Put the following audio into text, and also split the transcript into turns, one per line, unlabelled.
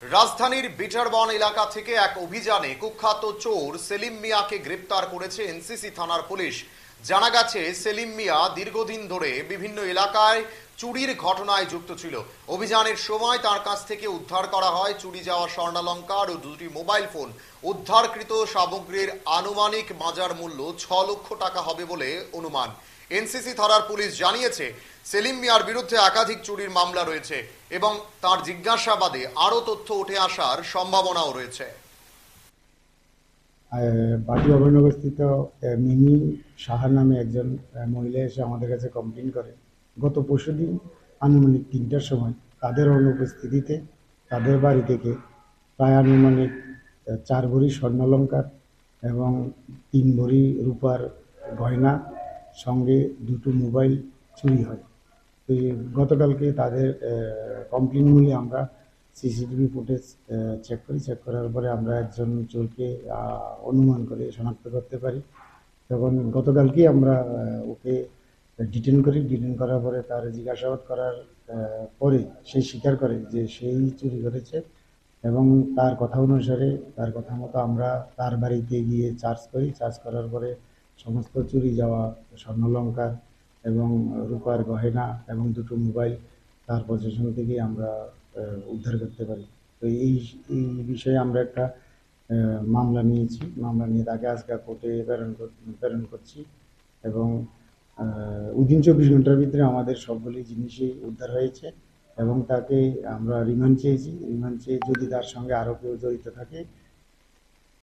রাজধানীর বিটারবন এলাকা থেকে এক অভিযানে কুখ্যাত চোর সেলিম মিয়াকে গ্রেপ্তার করেছে এনসিসি থানার পুলিশ। জানা গেছে সেলিম মিয়া দীর্ঘদিন ধরে বিভিন্ন এলাকায় চুরির ঘটনায় যুক্ত ছিল। অভিযানের সময় তার কাছ থেকে উদ্ধার করা হয় চুরি যাওয়া স্বর্ণালংকার ও দুটি মোবাইল ফোন। উদ্ধারকৃত সামগ্রীর আনুমানিক বাজার মূল্য 6 লক্ষ টাকা হবে বলে অনুমান। এনসিসি থানার পুলিশ জানিয়েছে সেলিম মিয়ার বিরুদ্ধে একাধিক চুরির মামলা রয়েছে এবং তার জিজ্ঞাসাবাদে আরো তথ্য উঠে আসার সম্ভাবনাও রয়েছে।
বাটি অভয়নগরস্থিত মিমি সাহা নামে একজন মহিলা এসে আমাদের কাছে কমপ্লেন করে গত পরশুদিন আনুমানিক 3টার সময় তাদের অনুপস্থিতিতে তাদের বাড়ি থেকে প্রায় আনুমানিক 4 ভরি স্বর্ণালংকার এবং 3 ভরি রূপার গয়না সঙ্গে 2টো মোবাইল চুরি হয়। তো গতকালকে তাদের কমপ্লেন নিয়ে আমরা সিসিটিভি ফুটেজ চেক করার পরে আমরা একজন চোরকে অনুমান করে শনাক্ত করতে পারি। তখন গতকালকেই আমরা ওকে ডিটেন করার পরে তার জিজ্ঞাসাবাদ করার পরে সে স্বীকার করে যে সেই চুরি করেছে এবং তার কথা অনুসারে তার কথা মতো আমরা তার বাড়িতে গিয়ে চার্জ করার পরে সমস্ত চুরি যাওয়া স্বর্ণালংকার এবং রূপার গয়না এবং 2টো মোবাইল তার পজিশন থেকে আমরা উদ্ধার করতে পারি। তো এই এই বিষয়ে আমরা একটা মামলা নিয়েছি। মামলা নিয়ে তাকে আজকে কোর্টে প্রেরণ করছি এবং উইদিন 24 ঘন্টার ভিতরে আমাদের সবগুলি জিনিসই উদ্ধার হয়েছে এবং তাকে আমরা রিমান্ড চেয়েছি। রিমান্ড চেয়ে যদি তার সঙ্গে আরও কেউ জড়িত থাকে